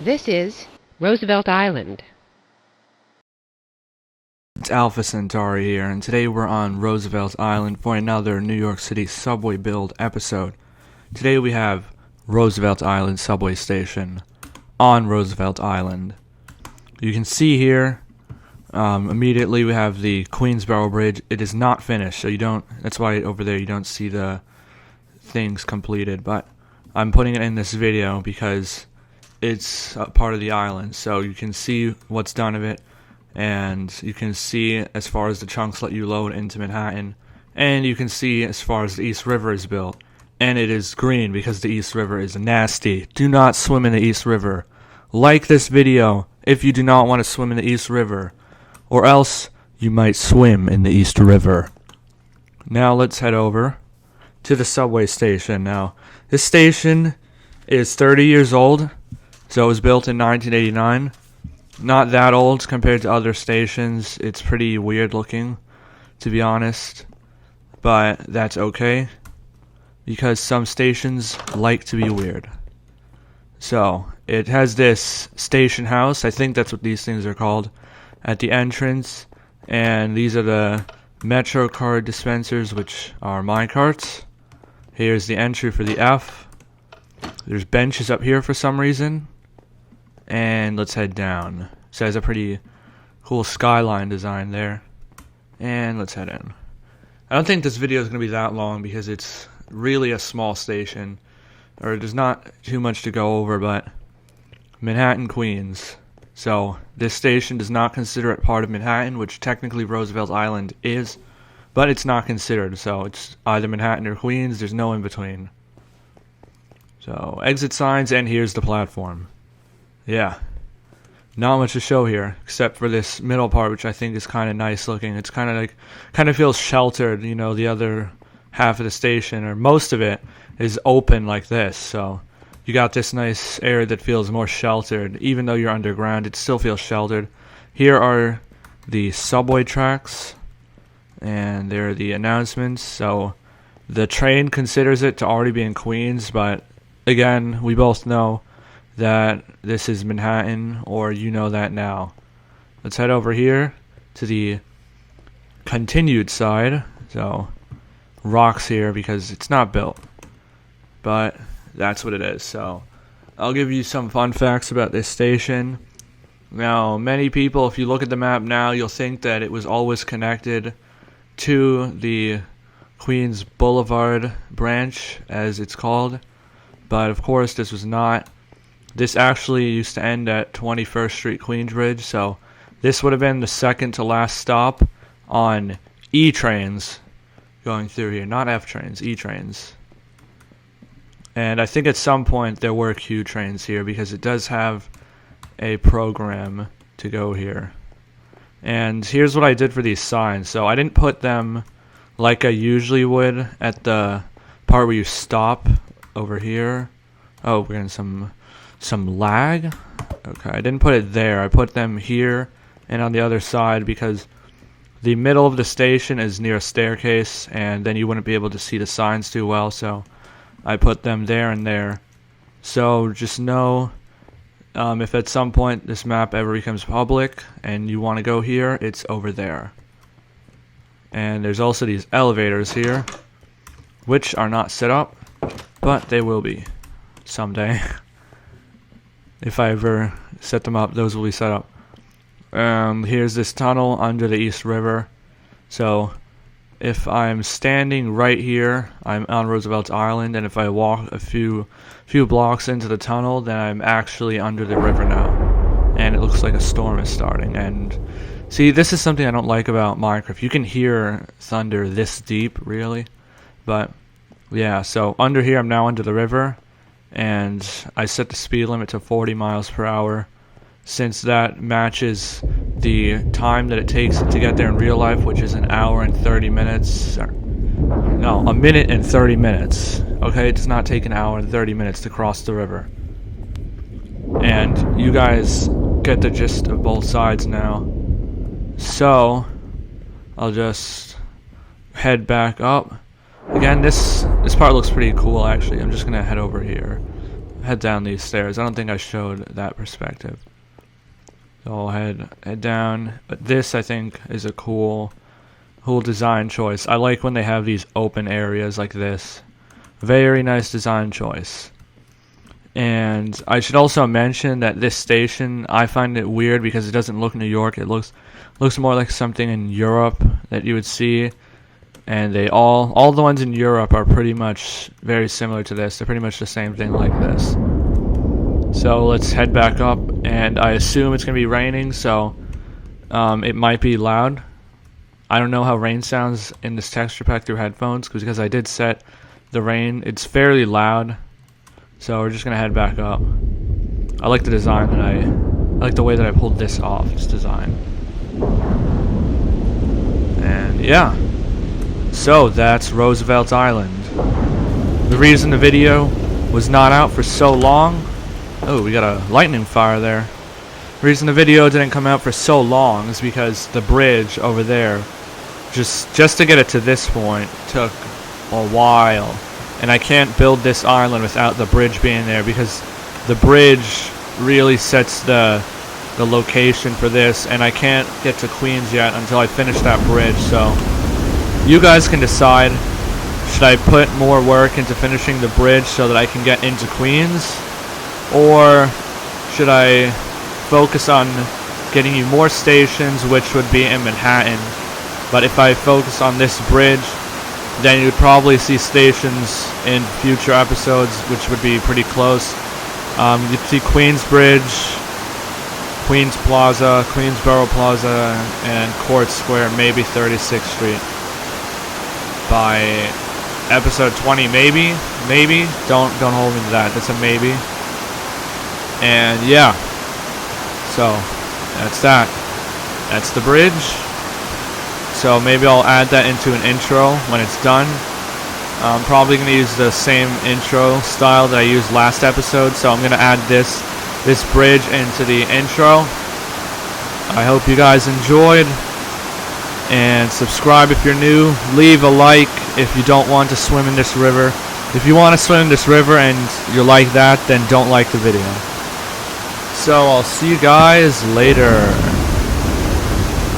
This is Roosevelt Island. It's Alpha Centauri here, and today we're on Roosevelt Island for another New York City subway build episode. Today we have Roosevelt Island subway station on Roosevelt Island. You can see here, immediately we have the Queensboro Bridge. It is not finished, so that's why over there you don't see the things completed, but I'm putting it in this video because it's a part of the island, so you can see what's done of it. And you can see as far as the chunks let you load into Manhattan, and you can see as far as the East River is built, and it is green because the East River is nasty. Do not swim in the East River. Like this video if you do not want to swim in the East River, or else you might swim in the East River. Now let's head over to the subway station. Now this station is 30 years old, so it was built in 1989. Not that old compared to other stations. It's pretty weird looking, to be honest, but that's okay because some stations like to be weird. So it has this station house, I think that's what these things are called, at the entrance, and these are the Metro card dispensers, which are minecarts. Here's the entry for the F. There's benches up here for some reason. And let's head down. So it has a pretty cool skyline design there. And let's head in. I don't think this video is going to be that long because it's really a small station. Or there's not too much to go over, but Manhattan, Queens. So this station does not consider it part of Manhattan, which technically Roosevelt Island is. But it's not considered, so it's either Manhattan or Queens. There's no in between. So exit signs, and here's the platform. Yeah, not much to show here except for this middle part, which I think is kind of nice looking. It's kind of feels sheltered. You know, the other half of the station, or most of it, is open like this. So you got this nice area that feels more sheltered. Even though you're underground, it still feels sheltered. Here are the subway tracks, and there are the announcements. So the train considers it to already be in Queens, but again, we both know that this is Manhattan, or you know that now. Let's head over here to the continued side. So rocks here because it's not built, but that's what it is. So I'll give you some fun facts about this station. Now, many people, if you look at the map now, you'll think that it was always connected to the Queens Boulevard branch, as it's called, but of course this was not. This actually used to end at 21st Street Queensbridge, so this would have been the second to last stop on E trains going through here. Not F trains, E trains. And I think at some point there were Q trains here because it does have a program to go here. And here's what I did for these signs. So I didn't put them like I usually would at the part where you stop over here. Oh, we're getting some lag. Okay, I didn't put it there. I put them here and on the other side because the middle of the station is near a staircase, and then you wouldn't be able to see the signs too well, so I put them there and there. So just know, if at some point this map ever becomes public and you want to go here, it's over there. And there's also these elevators here, which are not set up, but they will be someday. If I ever set them up, those will be set up. Here's this tunnel under the East River. So if I'm standing right here, I'm on Roosevelt Island, and if I walk a few blocks into the tunnel, then I'm actually under the river now. And it looks like a storm is starting. And see, this is something I don't like about Minecraft. You can hear thunder this deep, really. But yeah, so under here, I'm now under the river. And I set the speed limit to 40 miles per hour, since that matches the time that it takes to get there in real life, which is an hour and 30 minutes. No, a minute and 30 minutes. Okay, it does not take an hour and 30 minutes to cross the river. And you guys get the gist of both sides now. So I'll just head back up. Again, this part looks pretty cool, actually. I'm just gonna head over here. head down these stairs. I don't think I showed that perspective. So I'll head down. But this, I think, is a cool design choice. I like when they have these open areas like this. Very nice design choice. And I should also mention that this station, I find it weird because it doesn't look New York. It looks more like something in Europe that you would see. And they all the ones in Europe are pretty much very similar to this. They're pretty much the same thing like this. So let's head back up, and I assume it's going to be raining, so it might be loud. I don't know how rain sounds in this texture pack through headphones, because I did set the rain. It's fairly loud, so we're just going to head back up. I like the design that I like the way that I pulled this off, this design. And yeah. So that's Roosevelt Island. The reason the video was not out for so long... Oh, we got a lightning fire there. The reason the video didn't come out for so long is because the bridge over there, just to get it to this point, took a while. And I can't build this island without the bridge being there, because the bridge really sets the location for this, and I can't get to Queens yet until I finish that bridge, so... You guys can decide, should I put more work into finishing the bridge so that I can get into Queens? Or should I focus on getting you more stations, which would be in Manhattan? But if I focus on this bridge, then you'd probably see stations in future episodes, which would be pretty close. You'd see Queens Bridge, Queens Plaza, Queensboro Plaza, and Court Square, maybe 36th Street. By episode 20, maybe. Don't hold me to that. That's a maybe. And yeah, so that's that. That's the bridge. So maybe I'll add that into an intro when it's done. I'm probably gonna use the same intro style that I used last episode. So I'm gonna add this bridge into the intro. I hope you guys enjoyed. And subscribe if you're new. Leave a like if you don't want to swim in this river. If you want to swim in this river and you're like that, then don't like the video. So I'll see you guys later.